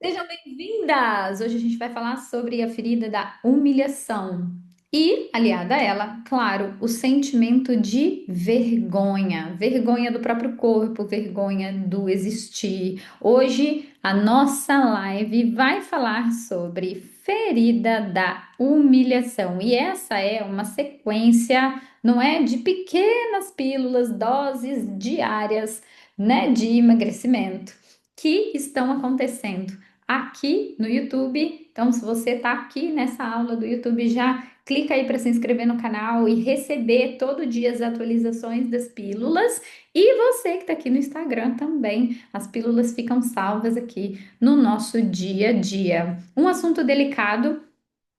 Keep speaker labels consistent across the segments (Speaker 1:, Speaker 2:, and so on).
Speaker 1: Sejam bem-vindas! Hoje a gente vai falar sobre a ferida da humilhação e, aliada a ela, claro, o sentimento de vergonha, vergonha do próprio corpo, vergonha do existir. Hoje a nossa live vai falar sobre ferida da humilhação e essa é uma sequência, não é, de pequenas pílulas, doses diárias, né, de emagrecimento que estão acontecendo aqui no YouTube. Então, se você está aqui nessa aula do YouTube, já clica aí para se inscrever no canal e receber todo dia as atualizações das pílulas. E você que está aqui no Instagram também, as pílulas ficam salvas aqui no nosso dia a dia. Um assunto delicado.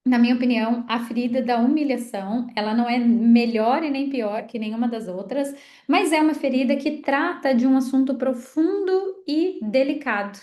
Speaker 1: Na minha opinião, a ferida da humilhação, ela não é melhor e nem pior que nenhuma das outras, mas é uma ferida que trata de um assunto profundo e delicado.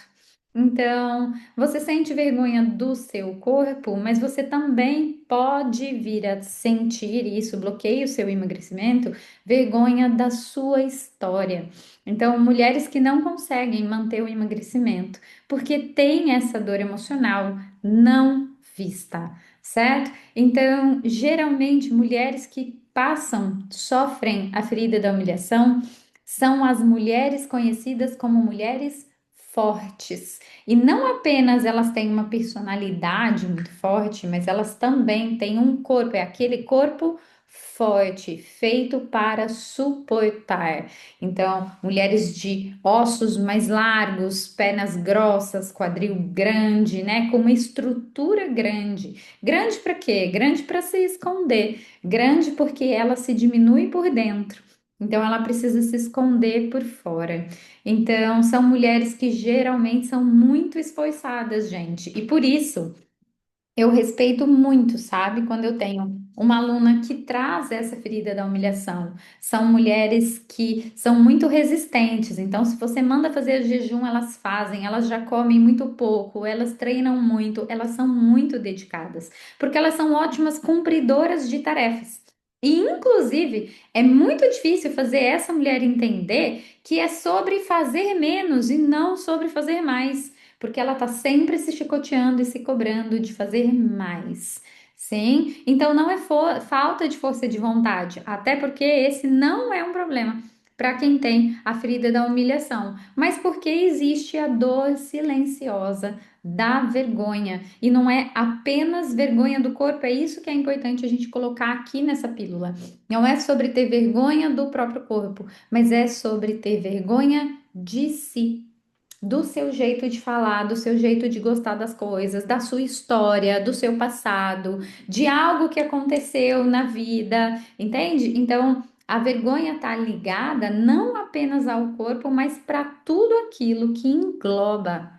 Speaker 1: Então, você sente vergonha do seu corpo, mas você também pode vir a sentir, e isso bloqueia o seu emagrecimento, vergonha da sua história. Então, mulheres que não conseguem manter o emagrecimento porque têm essa dor emocional não vista, certo? Então, geralmente, mulheres que passam, sofrem a ferida da humilhação, são as mulheres conhecidas como mulheres fortes. E não apenas elas têm uma personalidade muito forte, mas elas também têm um corpo, é aquele corpo forte, feito para suportar. Então, mulheres de ossos mais largos, pernas grossas, quadril grande, né, com uma estrutura grande. Grande para quê? Grande para se esconder. Grande porque ela se diminui por dentro. Então, ela precisa se esconder por fora. Então, são mulheres que geralmente são muito esforçadas, gente. E por isso, eu respeito muito, sabe? Quando eu tenho uma aluna que traz essa ferida da humilhação. São mulheres que são muito resistentes. Então, se você manda fazer jejum, elas fazem, elas já comem muito pouco, elas treinam muito, elas são muito dedicadas, porque elas são ótimas cumpridoras de tarefas. E, inclusive, é muito difícil fazer essa mulher entender que é sobre fazer menos e não sobre fazer mais porque ela tá sempre se chicoteando e se cobrando de fazer mais. Sim, então não é falta de força de vontade, até porque esse não é um problema para quem tem a ferida da humilhação, mas porque existe a dor silenciosa da vergonha e não é apenas vergonha do corpo, é isso que é importante a gente colocar aqui nessa pílula. Não é sobre ter vergonha do próprio corpo, mas é sobre ter vergonha de si, do seu jeito de falar, do seu jeito de gostar das coisas, da sua história, do seu passado, de algo que aconteceu na vida, entende? Então, a vergonha está ligada não apenas ao corpo, mas para tudo aquilo que engloba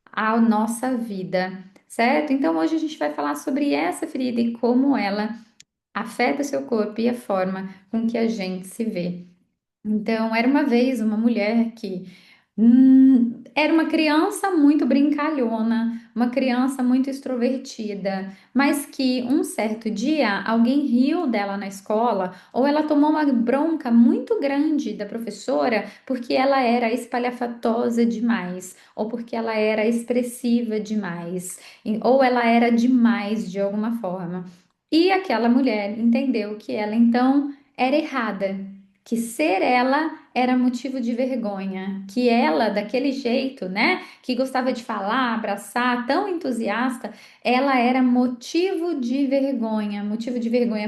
Speaker 1: a nossa vida, certo? Então, hoje a gente vai falar sobre essa ferida e como ela afeta seu corpo e a forma com que a gente se vê. Então, era uma vez uma mulher que era uma criança muito brincalhona, uma criança muito extrovertida, mas que um certo dia alguém riu dela na escola ou ela tomou uma bronca muito grande da professora porque ela era espalhafatosa demais, ou porque ela era expressiva demais, ou ela era demais de alguma forma. E aquela mulher entendeu que ela então era errada, que ser ela era motivo de vergonha, que ela, daquele jeito, né, que gostava de falar, abraçar, tão entusiasta, ela era motivo de vergonha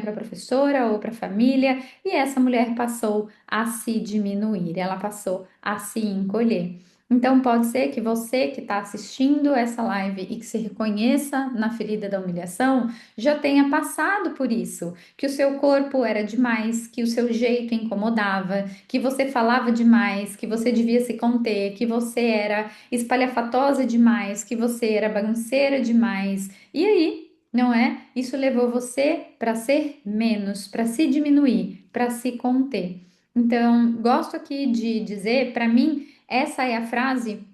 Speaker 1: para a professora ou para a família, e essa mulher passou a se diminuir, ela passou a se encolher. Então, pode ser que você que está assistindo essa live e que se reconheça na ferida da humilhação já tenha passado por isso, que o seu corpo era demais, que o seu jeito incomodava, que você falava demais, que você devia se conter, que você era espalhafatosa demais, que você era bagunceira demais. E aí, não é? Isso levou você para ser menos, para se diminuir, para se conter. Então, gosto aqui de dizer, para mim, essa é a frase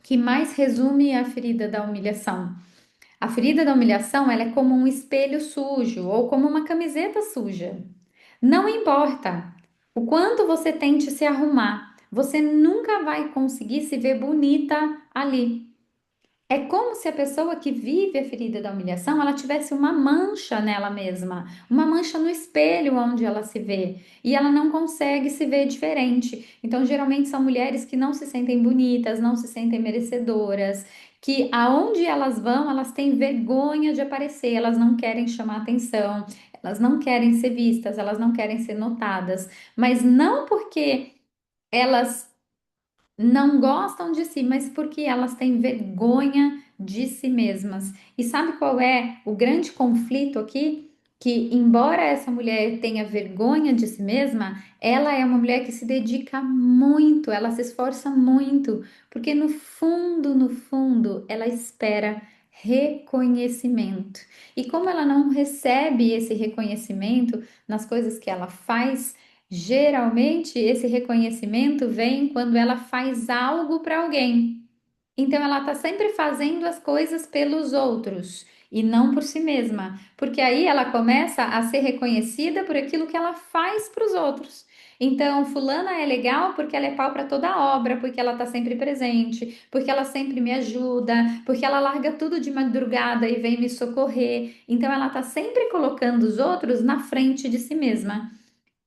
Speaker 1: que mais resume a ferida da humilhação. A ferida da humilhação, ela é como um espelho sujo ou como uma camiseta suja. Não importa o quanto você tente se arrumar, você nunca vai conseguir se ver bonita ali. É como se a pessoa que vive a ferida da humilhação, ela tivesse uma mancha nela mesma, uma mancha no espelho onde ela se vê, e ela não consegue se ver diferente. Então, geralmente são mulheres que não se sentem bonitas, não se sentem merecedoras, que aonde elas vão, elas têm vergonha de aparecer, elas não querem chamar atenção, elas não querem ser vistas, elas não querem ser notadas, mas não porque elas não gostam de si, mas porque elas têm vergonha de si mesmas. E sabe qual é o grande conflito aqui? Que, embora essa mulher tenha vergonha de si mesma, ela é uma mulher que se dedica muito, ela se esforça muito, porque no fundo, no fundo, ela espera reconhecimento. E como ela não recebe esse reconhecimento nas coisas que ela faz, geralmente, esse reconhecimento vem quando ela faz algo para alguém. Então, ela está sempre fazendo as coisas pelos outros e não por si mesma, porque aí ela começa a ser reconhecida por aquilo que ela faz para os outros. Então, fulana é legal porque ela é pau para toda a obra, porque ela está sempre presente, porque ela sempre me ajuda, porque ela larga tudo de madrugada e vem me socorrer. Então, ela está sempre colocando os outros na frente de si mesma.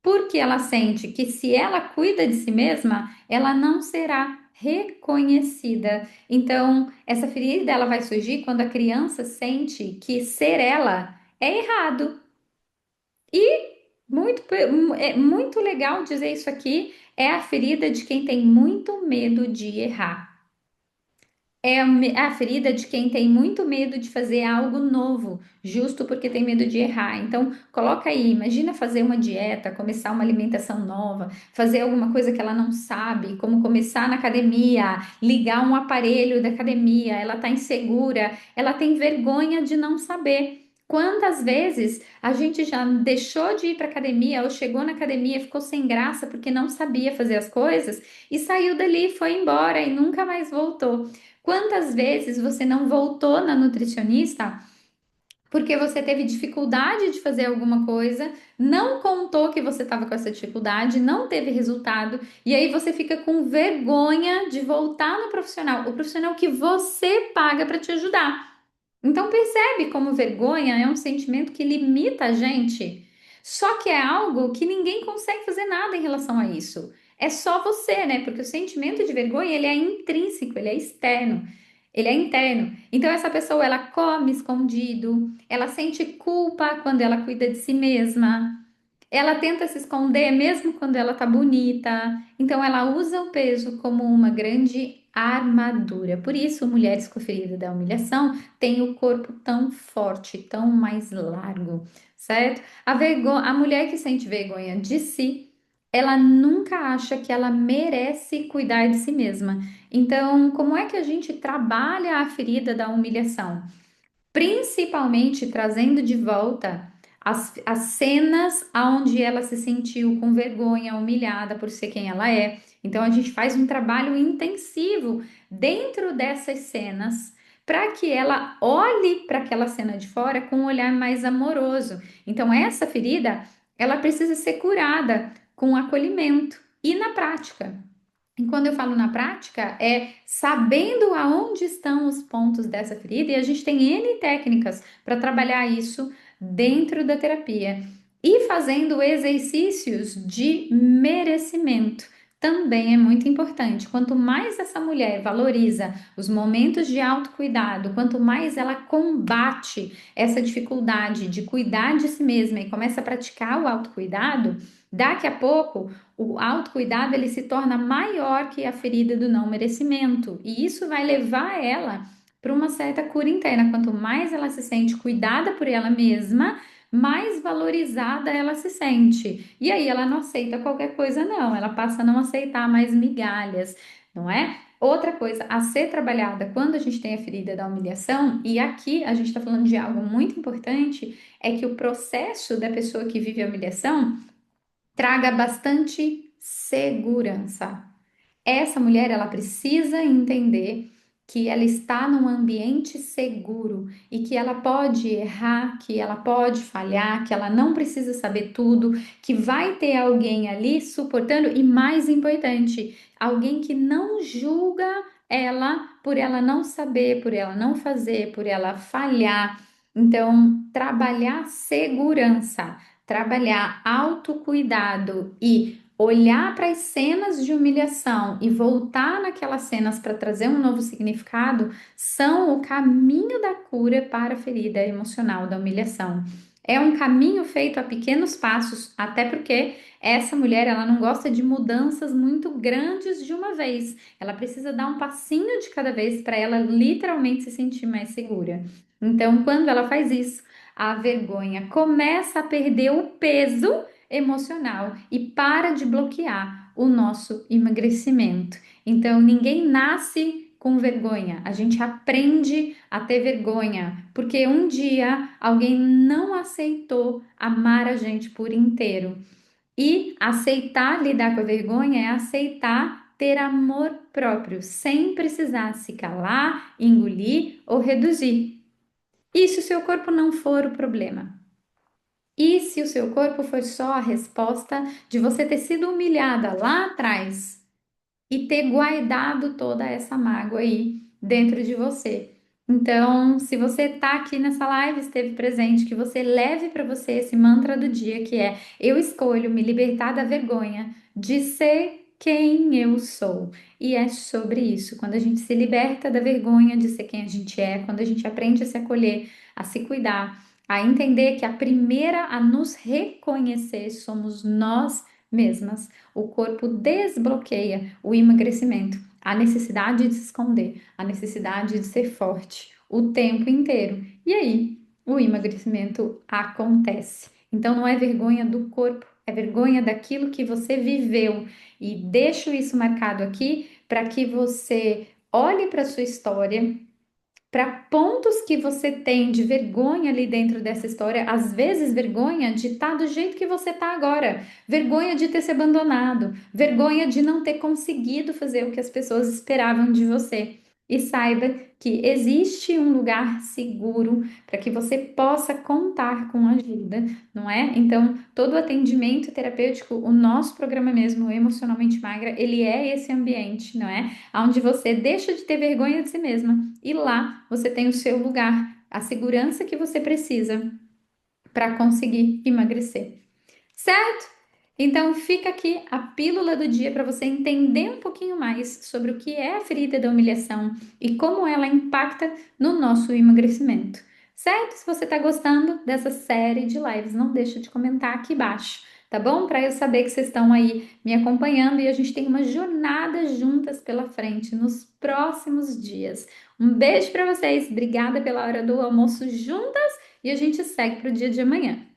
Speaker 1: Porque ela sente que se ela cuida de si mesma, ela não será reconhecida. Então, essa ferida ela vai surgir quando a criança sente que ser ela é errado. Muito, é muito legal dizer isso aqui. É a ferida de quem tem muito medo de errar. É a ferida de quem tem muito medo de fazer algo novo, justo porque tem medo de errar. Então, coloca aí, imagina fazer uma dieta, começar uma alimentação nova, fazer alguma coisa que ela não sabe, como começar na academia, ligar um aparelho da academia, ela está insegura, ela tem vergonha de não saber. Quantas vezes a gente já deixou de ir para academia ou chegou na academia, ficou sem graça porque não sabia fazer as coisas e saiu dali, foi embora e nunca mais voltou. Quantas vezes você não voltou na nutricionista porque você teve dificuldade de fazer alguma coisa, não contou que você estava com essa dificuldade, não teve resultado, e aí você fica com vergonha de voltar no profissional, o profissional que você paga para te ajudar. Então percebe como vergonha é um sentimento que limita a gente. Só que é algo que ninguém consegue fazer nada em relação a isso. É só você, né? Porque o sentimento de vergonha, ele é intrínseco, ele é externo, ele é interno. Então essa pessoa, ela come escondido, ela sente culpa quando ela cuida de si mesma. Ela tenta se esconder mesmo quando ela tá bonita. Então ela usa o peso como uma grande armadura. Por isso, mulheres com ferida da humilhação têm o corpo tão forte, tão mais largo, certo? A mulher que sente vergonha de si, ela nunca acha que ela merece cuidar de si mesma. Então, como é que a gente trabalha a ferida da humilhação? Principalmente trazendo de volta as cenas onde ela se sentiu com vergonha, humilhada por ser quem ela é. Então, a gente faz um trabalho intensivo dentro dessas cenas para que ela olhe para aquela cena de fora com um olhar mais amoroso. Então, essa ferida, ela precisa ser curada com acolhimento e na prática. E quando eu falo na prática, é sabendo aonde estão os pontos dessa ferida, e a gente tem N técnicas para trabalhar isso dentro da terapia. E fazendo exercícios de merecimento também é muito importante. Quanto mais essa mulher valoriza os momentos de autocuidado, quanto mais ela combate essa dificuldade de cuidar de si mesma e começa a praticar o autocuidado, daqui a pouco o autocuidado ele se torna maior que a ferida do não merecimento, e isso vai levar ela para uma certa cura interna. Quanto mais ela se sente cuidada por ela mesma, mais valorizada ela se sente. E aí ela não aceita qualquer coisa, não, ela passa a não aceitar mais migalhas, não é? Outra coisa a ser trabalhada quando a gente tem a ferida da humilhação, e aqui a gente está falando de algo muito importante, é que o processo da pessoa que vive a humilhação traga bastante segurança. Essa mulher, ela precisa entender que ela está num ambiente seguro e que ela pode errar, que ela pode falhar, que ela não precisa saber tudo, que vai ter alguém ali suportando e mais importante, alguém que não julga por ela não saber, por ela não fazer, por ela falhar. Então, trabalhar segurança, trabalhar autocuidado e olhar para as cenas de humilhação e voltar naquelas cenas para trazer um novo significado são o caminho da cura para a ferida emocional da humilhação. É um caminho feito a pequenos passos, até porque essa mulher, ela não gosta de mudanças muito grandes de uma vez. Ela precisa dar um passinho de cada vez para ela literalmente se sentir mais segura. Então, quando ela faz isso, a vergonha começa a perder o peso emocional e para de bloquear o nosso emagrecimento. Então, ninguém nasce com vergonha, a gente aprende a ter vergonha, porque um dia alguém não aceitou amar a gente por inteiro. E aceitar lidar com a vergonha é aceitar ter amor próprio, sem precisar se calar, engolir ou reduzir. E se o seu corpo não for o problema? E se o seu corpo foi só a resposta de você ter sido humilhada lá atrás e ter guardado toda essa mágoa aí dentro de você? Então, se você tá aqui nessa live, esteve presente, que você leve para você esse mantra do dia que é: eu escolho me libertar da vergonha de ser quem eu sou. E é sobre isso. Quando a gente se liberta da vergonha de ser quem a gente é, quando a gente aprende a se acolher, a se cuidar, a entender que a primeira a nos reconhecer somos nós mesmas, o corpo desbloqueia o emagrecimento, a necessidade de se esconder, a necessidade de ser forte o tempo inteiro. E aí, o emagrecimento acontece. Então, não é vergonha do corpo, é vergonha daquilo que você viveu. E deixo isso marcado aqui para que você olhe para a sua história, para pontos que você tem de vergonha ali dentro dessa história, às vezes vergonha de estar do jeito que você está agora, vergonha de ter se abandonado, vergonha de não ter conseguido fazer o que as pessoas esperavam de você. E saiba que existe um lugar seguro para que você possa contar com ajuda, não é? Então, todo atendimento terapêutico, o nosso programa mesmo, o Emocionalmente Magra, ele é esse ambiente, não é? Onde você deixa de ter vergonha de si mesma e lá você tem o seu lugar, a segurança que você precisa para conseguir emagrecer. Certo? Então fica aqui a pílula do dia para você entender um pouquinho mais sobre o que é a ferida da humilhação e como ela impacta no nosso emagrecimento. Certo? Se você está gostando dessa série de lives, não deixa de comentar aqui embaixo, tá bom? Para eu saber que vocês estão aí me acompanhando e a gente tem uma jornada juntas pela frente nos próximos dias. Um beijo para vocês, obrigada pela hora do almoço juntas e a gente segue para o dia de amanhã.